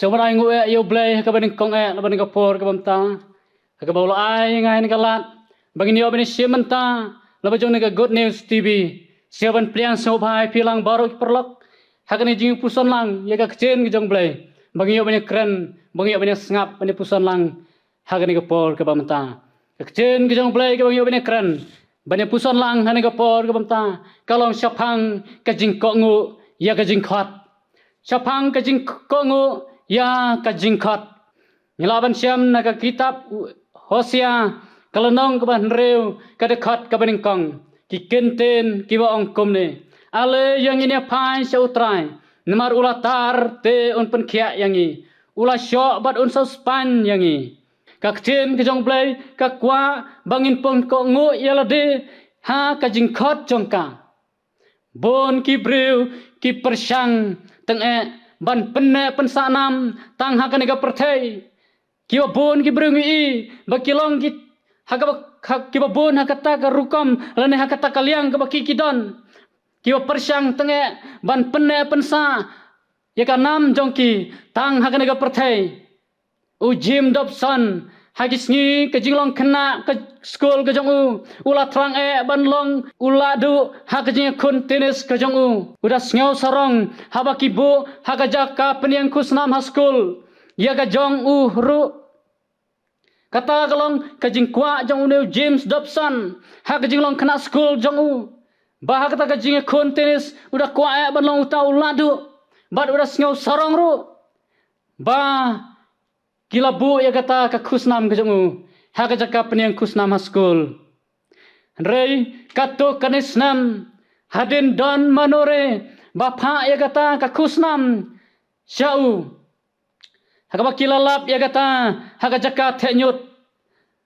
Sebenarnya ngue yo blay ka baning kong la baning kapor ka bamta. Ka bawla ai ngai ni kalat. Bagi yo baning simenta la bajong ni ka Good News TV. Siaban pliang sobai pilang baru perlok. Hakani jing puson lang ya ka kecen ki jong blay. Bagi yo baning keren, bagi yo baning ngap baning puson lang. Hakani kapor ka bamta. Ka kecen ki jong blay ka bagi yo baning keren. Baning puson lang hani kapor ka bamta. Kalong syapang ka jing kok ngu ya ka jing khot. Syapang ka jing kok ngu ya kajingkat nilaban siam naga kitab Hosea kalenong kaban reu kadekat kabaningkong ki kenten ki wa ongkom ne ale yang ini pai sautrai nemar ulatar te on pen kia yangi ula syok bat on span yangi kak chen ke jong play kak kwa bangin pon ko ngo yala de ha kajingkat jongka bon ki breu ki persang teng ban penne pensanam tang hakan ga perthai kiwa bon ki brungi bakilong ki haka kiwa bon hakata ka rukam lane hakata kaliang ka baki kidon kiwa persang tenge ban penne pensa ya ka nam jongki tang hakan ga perthai ujim dobson hagisngi ke jinglong kena ke school ke jongu ula trang ban long ula du hakajing kun tenis ke jongu udah sngaw sarong habaki bu hakajaka peniang kusnam ha school ya ka jong ru kata kalong ke jingkwa jong u James Dobson hakajing long kena school jongu bah kata ke jing kun tenis udah kwa ban long uta ula du bad udah sngaw sarong ru bah kila bu ya kata ka kusnam ke jongu haka jaka peniang kusnam ha school rei kato kanisnam hadin don manore bapa ya kata ka kusnam syau haka bakila lap ya kata haka jaka tenyut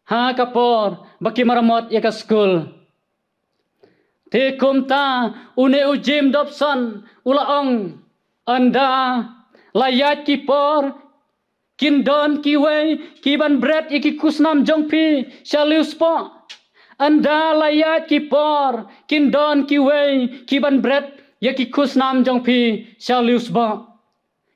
haka por baki maramot ya ka school te kumta une ujim Dobson ulaong anda layat ki por kindon kiwei kiban bread iki kusnam jongpi shalius po anda layat kipor kindon kiwei kiban bread yaki kusnam jongpi shalius bo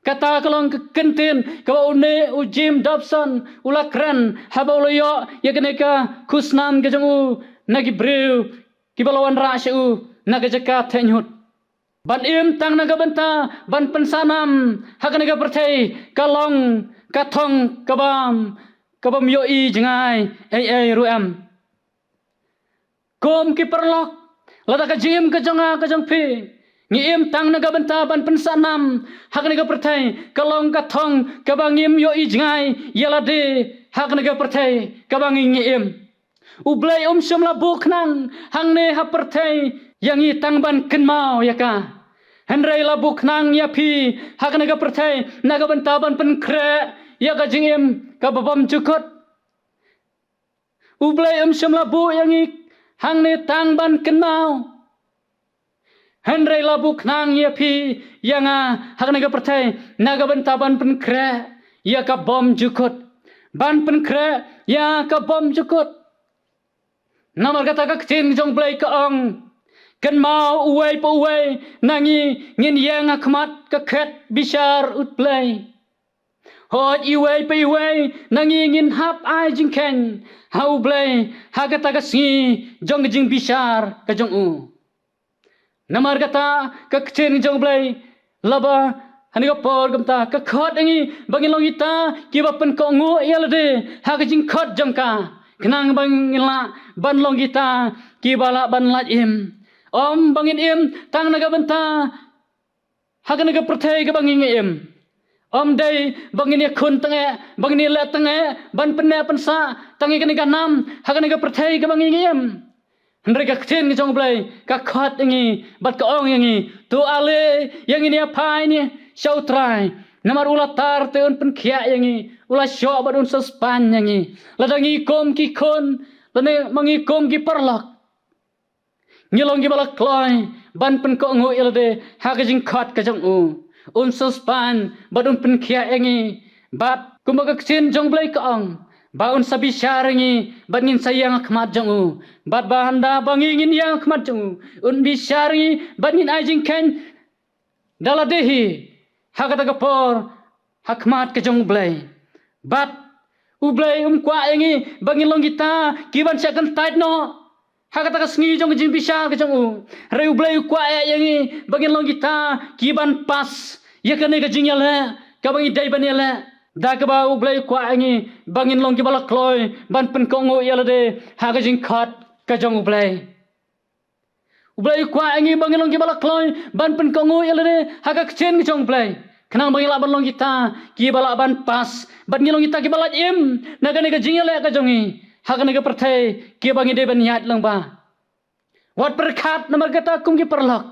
kata kalong kentin ka une ujim Dobson ula kren haboloyo yakeneka kusnam gejongu nagi brew kibalawan rasyu nagajaka tenyut ban im tang naga benta ban pensanam hakanaga pertai kalong kathong kabam yo i jengai ai ruam kom ki perlok lada ka jim ka jonga ka jongpi ngiem tang naga benta ban pensanam hakanaga pertai kalong kathong kabangim yo i jengai yalade hakanaga pertai kabang ngiem ublai syamla buknang hangne ha pertai yang i tang ban kenmau yaka Henry labuk nang yapi hakanaga pertai naga bentaban penkre ya ka jingim ka babam cukut ublai syamla bu yang i hangne tang ban kenmau Henry labuk nang yapi yang hakanaga pertai naga bentaban penkre ya ka bom cukut ban penkre ya ka bom cukut namar kata ka kecin jong blai ka ong kan mau uwei po uwei nangi ngin yang akmat ka khet bishar utplay hot iwei pe iwei nangi ngin hap ai jingken hau blay hagata ka si jong jing bishar ka jong u namar kata ka kchen jong blay laba hani ka por gamta ka khot angi bangin long ita kiba pen ko ngu yalade ha ka jing khot jong ka kenang bangin la ban long ita kibala ban lat im om bangin im tang naga benta haga naga perthai ke bangin im om dai bangin ya kun tenge bangin la tenge ban penne pensa tangi ke naga nam haga naga perthai ke bangin im hendre ka kchen ke jong blai ka khat ngi bat ka ong ngi tu ale yang ini apa ini syau trai namar ula tar te on pen khia ngi ula syo bat on span ngi ladangi kom ki kon lane mangi kom ki parlak ngilong gibala kloi ban pen ko ngo ilade hakajing khat ka jong u un span badun pen khia engi bat kumaga ksin jong blai ka ong ba un sabi sharingi banin sayang khmat jong u bat bahanda bangingin yang khmat jong u un bi sharingi banin ajing ken daladehi hakata ka por hakmat ke jong ublay bat ublay kwa yangi bangin long kita kiban siakan tait no hakata ka sngi jong jing bisa ke jong u re ublay kwa yangi bangin long kita kiban pas yakane ka jing yala ka bangi dai ban yala da ka ba ublay kwa yangi bangin long ki balak kloy ban pen kongo yala de ha ka jing khat ka jong ublay ublay kwa yangi bangin long ki balak kloy ban pen kongo yala de ha ka chen ke jong ublay kenang bangin la ban long kita ki balak ban pas ban ngilong kita ki balak im naga nega jing yala ka jongi ha ka nega perthai ki bangi de ban yat lang ba wat perkhat namar kata kum ki perlak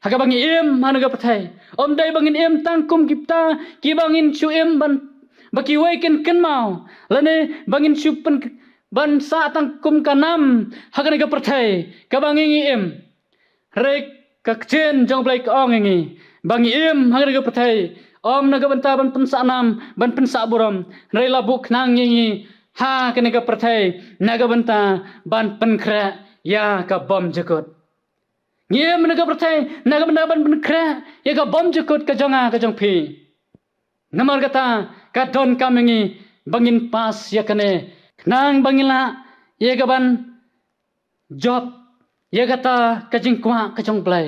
haga bangi im hanaga perthai om dai bangin im tang kum kipta ki bangin chu im ban baki wekin ken mau lane bangin chu pen ban sa tang kum kanam haga nega perthai ka bangi im rek ka chen jong blai ka ong ngi bangi im haga nega perthai om naga banta ban pensa nam ban pensa buram rela buk nang ngi ha ka nega perthai naga banta ban penkra ya ka bom jekut ngiem naga perthai naga benda ban penkra ya ka bom jekut ka jonga ka jong phi namar kata ka don kamengi bangin pas ya kane nang bangila ya ka ban job ya kata ka jing kwa ka jong blai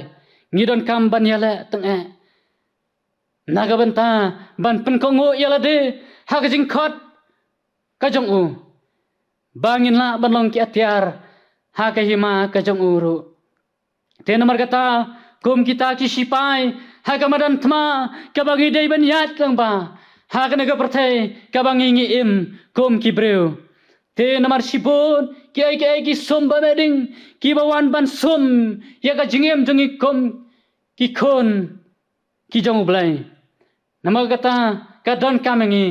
ngidon kam ban yala teng naga banta ban pen kongo yala de ha ka jing khot ka jong u bangin la ban long ki atiar ha ka hima ka jong uru te namar kata kum kita ki sipai ha ka madan thma ka bangi dei ban yat lang ba ha ka naga perthai ka bangi ngi im kum ki breu te namar sipun ki ai ki som ba meding ki bawan ban som ya ka jingem jongi kum ki khon ki jong blai namar kata ka don kamengi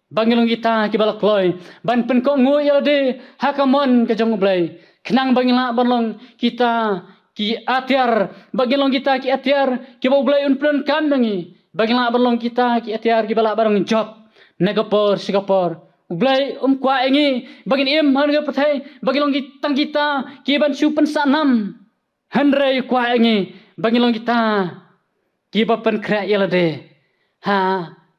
bangilong kita ki balak loy ban pen ko ngoi ya de ha ka mon ka jong blai kenang bangila banlong kita ki atiar bangilong kita ki atiar ki bo blai un plan kamengi bangila banlong kita ki atiar ki balak barang job negapor singapore ublai kwa engi bagin im han ga pathai bangilong kita kita ki ban su pen sanam hanrei kwa engi bangilong kita ki ba pen kra ya de ha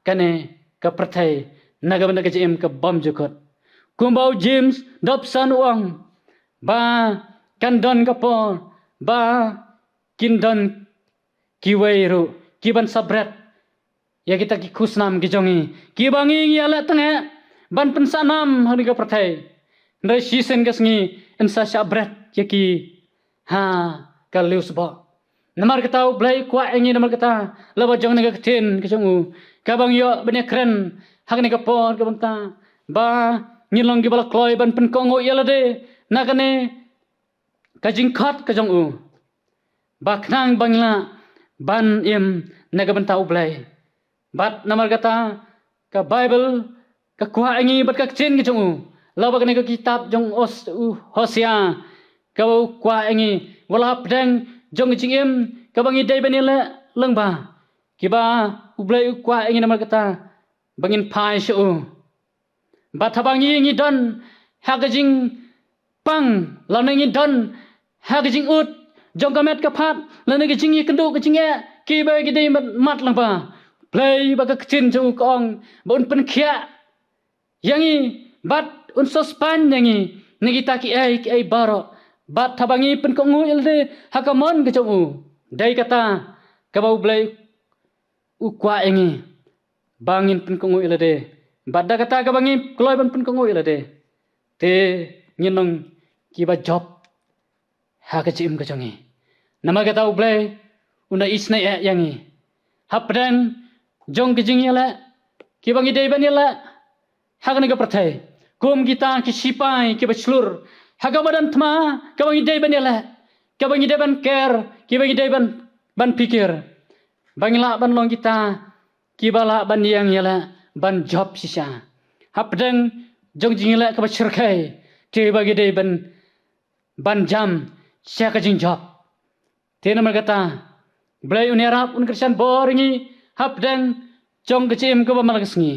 kane ka pathai naga benda ke jim ke bom jukot kumbau james dopsan uang ba kandon kapor ba kindon kiweiru kiban sabret ya kita ki khusnam ki jongi ki bangi yala tenge ban pensanam hani ka prathai ndai sisen kasngi insa sabret ya ki ha kalius ba namar kata blai kwa engi namar kata laba jong naga ktin ki jongu kabang yo bene kren hak ni kapor ka banta ba ngilong gi bala kloy ban pen kongo yala de nakane ka jingkhat ka jong u ba knang bangla ban im naga banta ublai bat namar kata ka bible ka kwa angi bat ka chen ki jong u lawa ka ka kitab jong os Hosea ka kwa angi wala pedang jong jingim ka bangi dai banila lengba kiba ublai kwa angi namar kata bangin pai shu bathabangi ngi don hagajing pang lana ngi don hagajing ut jongkamet ka phat lana ngi jingi kendu ka jinge ki ba gi dei mat lang ba play ba ka chin chu kong bon pen khia yangi bat un sospan yangi ngi ta ki ai baro bat thabangi pen ko ngu elde hakamon ka chu dai kata ka bau blai u kwa engi bangin pen kongo ilade badda kata ka bangi kloy ban pen kongo ilade te nginong kiba job ha ka chim ka changi nama kata ublai una isna yangi hapdan jong ki jing yala ki bangi dei ban yala ha ka ni ka prathai kum kita ki sipai ki bachlur ha ka badan thma ka bangi dei ban yala ka bangi dei ban care ki bangi dei ban pikir bangila ban long kita kibala ban yang yala ban job sisa hapdeng jong jingla ka bachirkai te bagi dei ban jam sia ka jing job te namar kata blai unerap un kristian boringi hapdeng jong kecim ka bamal kasngi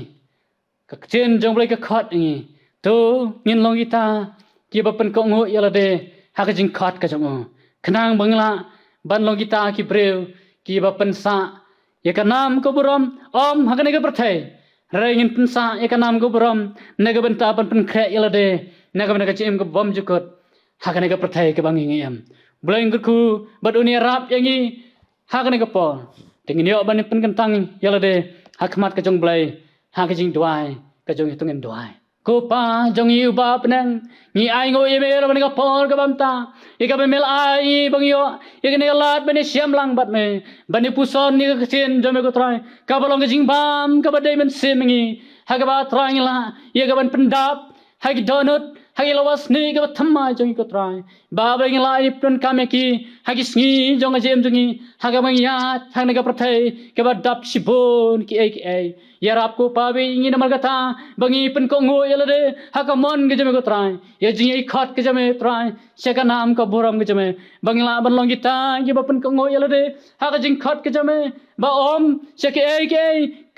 ka kecin jong blai ka khot ngi to ngin long kita kiba pen ko ngo yala de ha ka jing khot ka jong kenang bangla ban long kita ki breu kiba pen sa ya kanam ko buram om hakane ga prathai rengin pensa ya kanam ko buram naga benta pan pen kre yelade naga bena kacim ko bom jukut hakane ga prathai ke bangi ngem bleng ku bad unia rap yangi hakane ga po tingin yo ban pen kentang yelade hakmat ka jong blai hakajing duai ka jong hitungem duai ko pa jong yu ba penang ni ai ngo ye me ban ga por ka bamta ye ka mel ai bang yo ye ka ne lat ban siam lang bat me ban puson ni ka chen jome ko trai ka balong ka jing bam ka ba dai men semingi ha ka ba trai la ye ka ban pendap ha ki donut ha ki lawas ni ka ba thamma jong ko trai ba ba ngi lai pun ka me ki ha ki sngi jong jem jongi ha ka bang ya ha ne ka prathai ka ba dap sibon ki ai ya rap ko pa be ngi namal kata bangi pen ko ngo yelade ha ka mon ke jame ko trai ye jing ai khat ke jame trai se ka nam ka buram ke jame bangla ban long kita ye ba pen ko ngo yelade ha ka jing khat ke jame ba om se ke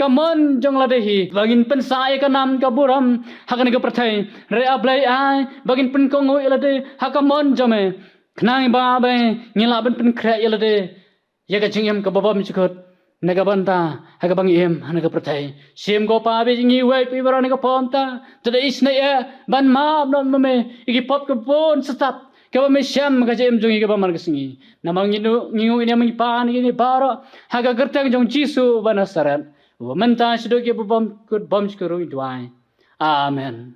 ka mon jong la de hi bangin pen sa ye ka nam ka buram ha ka ne ka prathai re ablai ai bangin pen ko ngo yelade ha ka mon jame knai ba be ngila ban pen kre yelade ye ka jing em ka babam chikot naga banta haga bang em naga prathai sim go pa be ngi wai pi bara naga ponta tada isna ya ban ma non me igi pop ko bon stat ke ba me syam ga jem jungi ke ba mar singi namang inu ngingu ini mangi pan ini bara haga gertang jong jisu banasaran wa menta sido ke bom kut bom skuru duai amen.